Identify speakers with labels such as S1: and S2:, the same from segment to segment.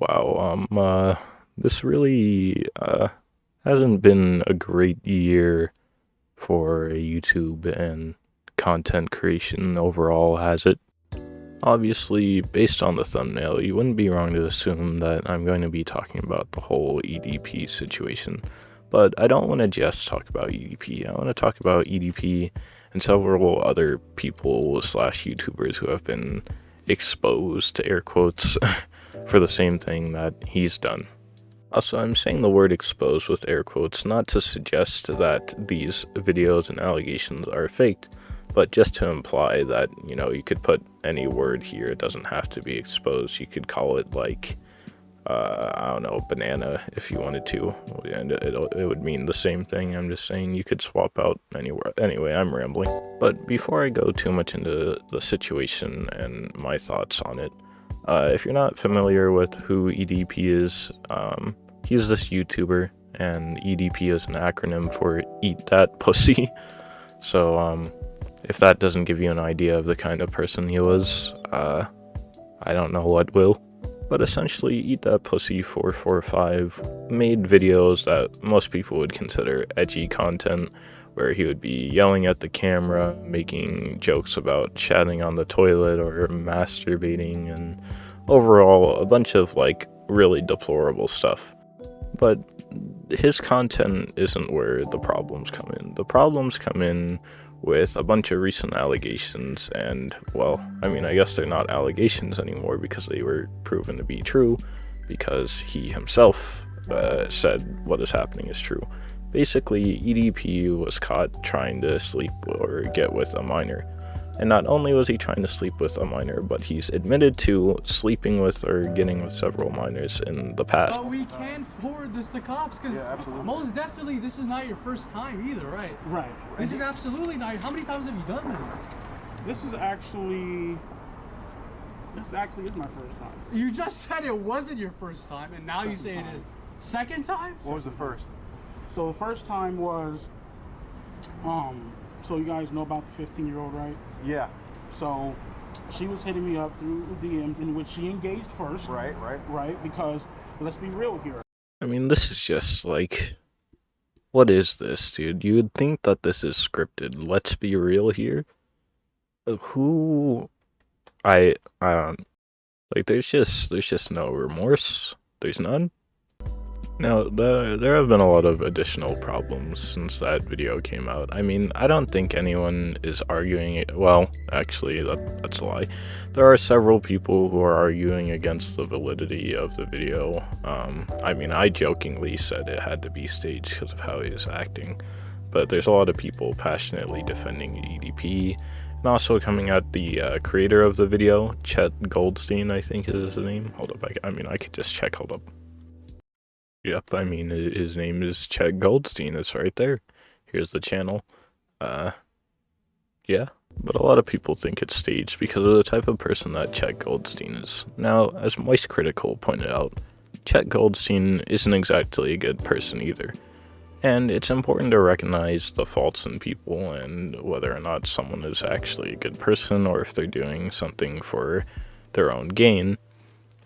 S1: Wow, this really hasn't been a great year for YouTube and content creation overall, has it? Obviously, based on the thumbnail, you wouldn't be wrong to assume that I'm going to be talking about the whole EDP situation. But I don't want to just talk about EDP. I want to talk about EDP and several other people slash YouTubers who have been exposed, to air quotes, for the same thing that he's done. Also, I'm saying the word exposed with air quotes not to suggest that these videos and allegations are faked, but just to imply that, you could put any word here. It doesn't have to be exposed. You could call it like, I don't know, banana if you wanted to, and it would mean the same thing. I'm just saying you could swap out anywhere. Anyway, I'm rambling. But before I go too much into the situation and my thoughts on it, if you're not familiar with who EDP is, he's this YouTuber, and EDP is an acronym for Eat That Pussy. So, if that doesn't give you an idea of the kind of person he was, I don't know what will. But essentially, Eat That Pussy 445 made videos that most people would consider edgy content, where he would be yelling at the camera, making jokes about chatting on the toilet or masturbating, and overall a bunch of like really deplorable stuff. But his content isn't where the problems come in. The problems come in with a bunch of recent allegations, and well, I guess they're not allegations anymore because they were proven to be true, because he himself said what is happening is true. Basically, EDP was caught trying to sleep or get with a minor. And not only was he trying to sleep with a minor, but he's admitted to sleeping with or getting with several minors in the past.
S2: We can forward this to cops because most definitely this is not your first time either, right?
S3: Right.
S2: This is absolutely not. How many times have you done this?
S3: This actually is my first time.
S2: You just said it wasn't your first time, and now you say it is. Second time?
S4: What was the first?
S3: So the first time was, so you guys know about the 15-year-old, right?
S4: Yeah.
S3: So she was hitting me up through DMs in which she engaged first.
S4: Right.
S3: Because let's be real here.
S1: This is just like, what is this, dude? You would think that this is scripted. Let's be real here. There's just no remorse. There's none. Now, there have been a lot of additional problems since that video came out. I don't think anyone is arguing it. Well, actually, that's a lie. There are several people who are arguing against the validity of the video. I jokingly said it had to be staged because of how he was acting. But there's a lot of people passionately defending EDP. And also coming at the creator of the video, Chet Goldstein, I think is his name. Hold up, I could just check, hold up. Yep, his name is Chet Goldstein. It's right there. Here's the channel. Yeah. But a lot of people think it's staged because of the type of person that Chet Goldstein is. Now, as Moist Critical pointed out, Chet Goldstein isn't exactly a good person either. And it's important to recognize the faults in people and whether or not someone is actually a good person or if they're doing something for their own gain.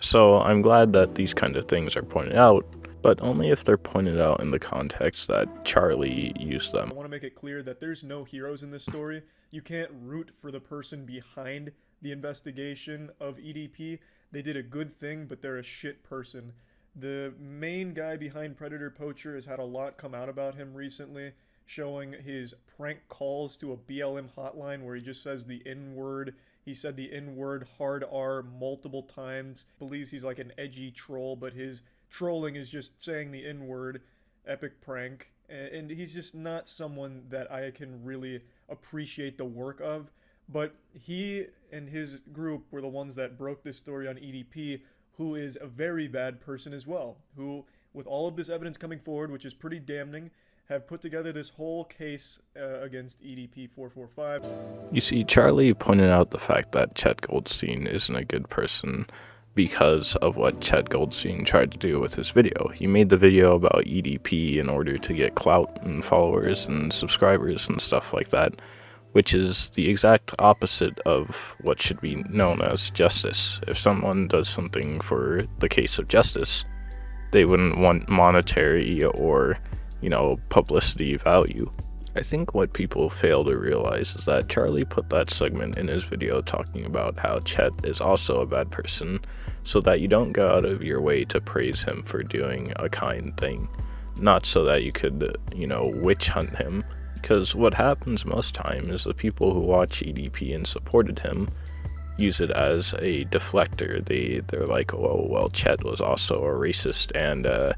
S1: So I'm glad that these kind of things are pointed out, but only if they're pointed out in the context that Charlie used them.
S5: I want to make it clear that there's no heroes in this story. You can't root for the person behind the investigation of EDP. They did a good thing, but they're a shit person. The main guy behind Predator Poacher has had a lot come out about him recently, showing his prank calls to a BLM hotline where he just says the N-word. He said the N-word hard R multiple times. Believes he's like an edgy troll, but his trolling is just saying the N-word. Epic prank. And he's just not someone that I can really appreciate the work of. But he and his group were the ones that broke this story on EDP, who is a very bad person as well, who, with all of this evidence coming forward, which is pretty damning, have put together this whole case against EDP 445.
S1: You see, Charlie pointed out the fact that Chet Goldstein isn't a good person because of what Chet Goldstein tried to do with his video. He made the video about EDP in order to get clout and followers and subscribers and stuff like that, which is the exact opposite of what should be known as justice. If someone does something for the case of justice, they wouldn't want monetary or, publicity value. I think what people fail to realize is that Charlie put that segment in his video talking about how Chet is also a bad person, so that you don't go out of your way to praise him for doing a kind thing, not so that you could, witch hunt him, because what happens most time is the people who watch EDP and supported him use it as a deflector. They're like, oh, well, Chet was also a racist and a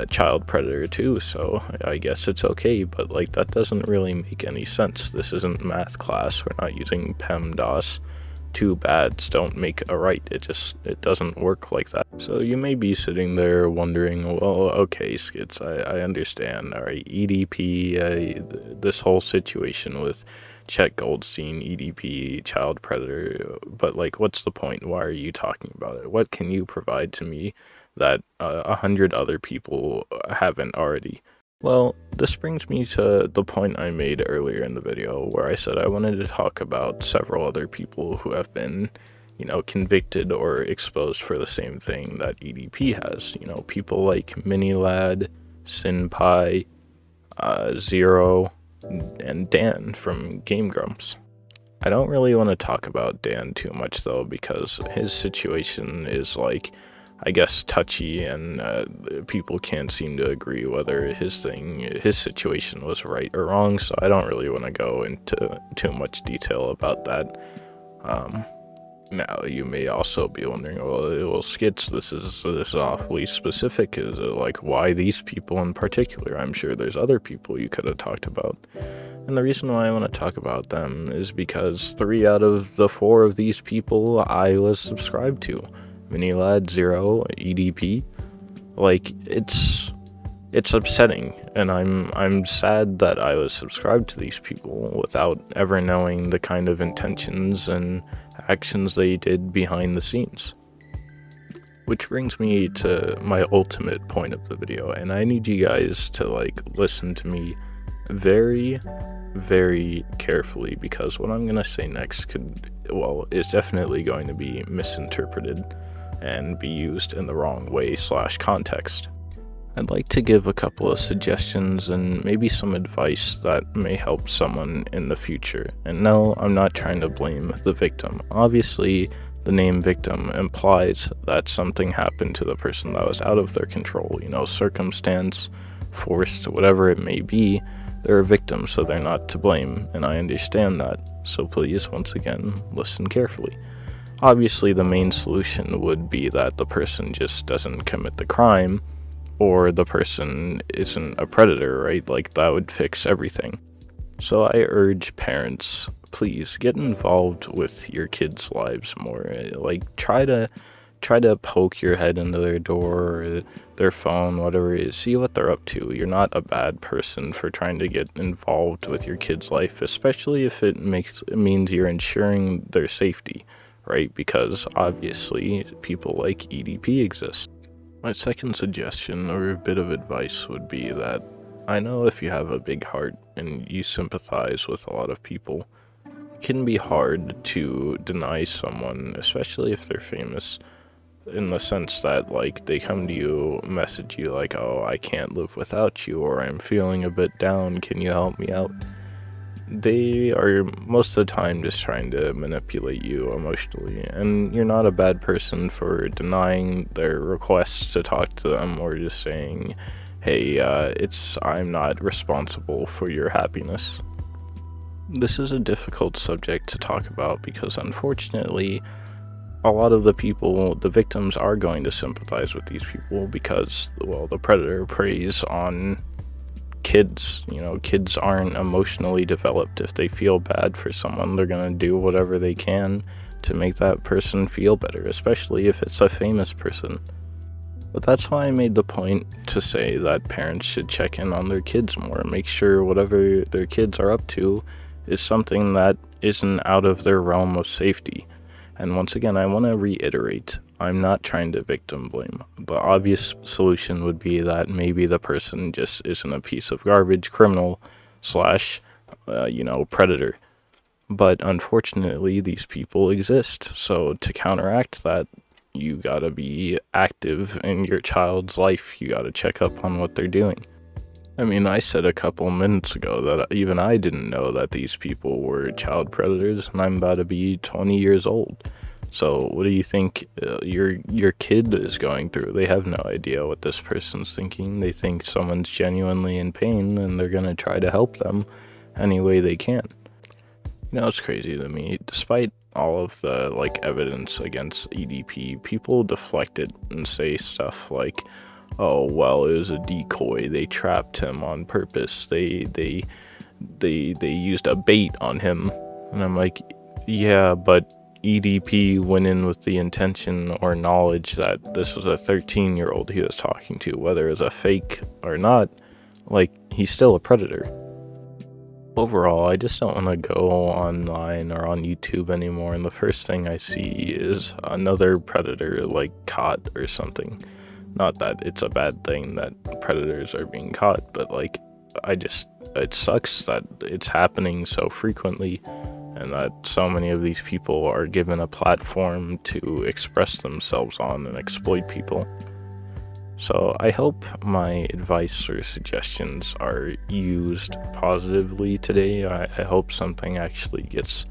S1: child predator too, so I guess it's okay, but like that doesn't really make any sense. This isn't math class. We're not using PEMDAS. Two bads don't make a right. It doesn't work like that. So you may be sitting there wondering, well, okay, Skits, I understand. All right, EDP, this whole situation with Chet Goldstein, EDP, child predator, but like, what's the point? Why are you talking about it? What can you provide to me that 100 other people haven't already? Well, this brings me to the point I made earlier in the video where I said I wanted to talk about several other people who have been, convicted or exposed for the same thing that EDP has. People like Minilad, Sinpai, Zero, and Dan from Game Grumps. I don't really want to talk about Dan too much though, because his situation is like, I guess, touchy, and people can't seem to agree whether his situation was right or wrong, so I don't really want to go into too much detail about that. Now, you may also be wondering, well, Skits, this is awfully specific. Is it like, why these people in particular? I'm sure there's other people you could have talked about. And the reason why I want to talk about them is because 3 out of the 4 of these people I was subscribed to. Minilad, Zero, EDP. Like, it's upsetting, and I'm sad that I was subscribed to these people without ever knowing the kind of intentions and actions they did behind the scenes. Which brings me to my ultimate point of the video, and I need you guys to listen to me very, very carefully, because what I'm gonna say next is definitely going to be misinterpreted and be used in the wrong way / context. I'd like to give a couple of suggestions and maybe some advice that may help someone in the future. And no, I'm not trying to blame the victim. Obviously, the name victim implies that something happened to the person that was out of their control. Circumstance, forced, whatever it may be, they're a victim, so they're not to blame, and I understand that. So please, once again, listen carefully. Obviously, the main solution would be that the person just doesn't commit the crime, or the person isn't a predator, right? That would fix everything. So I urge parents, please get involved with your kids' lives more. Try to poke your head into their door or their phone, whatever it is. See what they're up to. You're not a bad person for trying to get involved with your kid's life, especially if it means you're ensuring their safety, right? Because obviously people like EDP exist. My second suggestion or a bit of advice would be that I know if you have a big heart and you sympathize with a lot of people, it can be hard to deny someone, especially if they're famous, in the sense that they come to you, message you oh, I can't live without you, or I'm feeling a bit down, can you help me out? They are most of the time just trying to manipulate you emotionally, and you're not a bad person for denying their requests to talk to them, or just saying, hey, I'm not responsible for your happiness. This is a difficult subject to talk about because unfortunately a lot of the victims are going to sympathize with these people because, the predator preys on kids. Kids aren't emotionally developed. If they feel bad for someone, they're gonna do whatever they can to make that person feel better, especially if it's a famous person. But that's why I made the point to say that parents should check in on their kids more, make sure whatever their kids are up to is something that isn't out of their realm of safety. And once again, I want to reiterate, I'm not trying to victim blame. The obvious solution would be that maybe the person just isn't a piece of garbage, criminal / predator. But unfortunately, these people exist. So to counteract that, you gotta be active in your child's life. You gotta check up on what they're doing. I mean, I said a couple minutes ago that even I didn't know that these people were child predators, and I'm about to be 20 years old. So what do you think your kid is going through? They have no idea what this person's thinking. They think someone's genuinely in pain, and they're gonna try to help them any way they can. You know, it's crazy to me. Despite all of the evidence against EDP, people deflect it and say stuff like, "Oh, well, it was a decoy. They trapped him on purpose. They used a bait on him." And I'm like, yeah, but EDP went in with the intention or knowledge that this was a 13-year-old he was talking to, whether it was a fake or not. He's still a predator. Overall, I just don't want to go online or on YouTube anymore, and the first thing I see is another predator caught or something. Not that it's a bad thing that predators are being caught, but it sucks that it's happening so frequently, and that so many of these people are given a platform to express themselves on and exploit people. So I hope my advice or suggestions are used positively today. I hope something actually gets,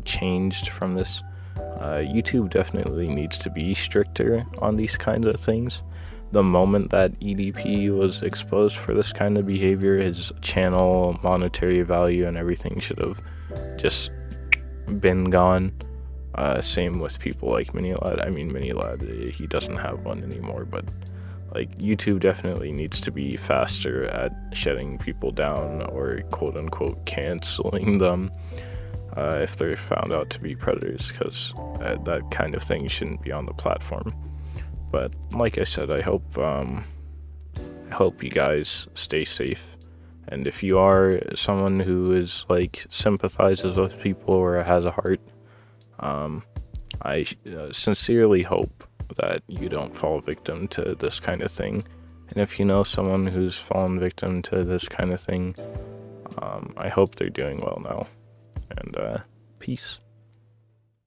S1: changed from this. YouTube definitely needs to be stricter on these kinds of things. The moment that EDP was exposed for this kind of behavior, his channel, monetary value, and everything should have just been gone. Same with people like Minilad. I mean, Minilad, he doesn't have one anymore, but YouTube definitely needs to be faster at shutting people down or quote-unquote canceling them if they're found out to be predators, because that kind of thing shouldn't be on the platform. But like I said, I hope you guys stay safe, and if you are someone who is sympathizes with people or has a heart, I sincerely hope that you don't fall victim to this kind of thing. And if you know someone who's fallen victim to this kind of thing, I hope they're doing well now. And peace.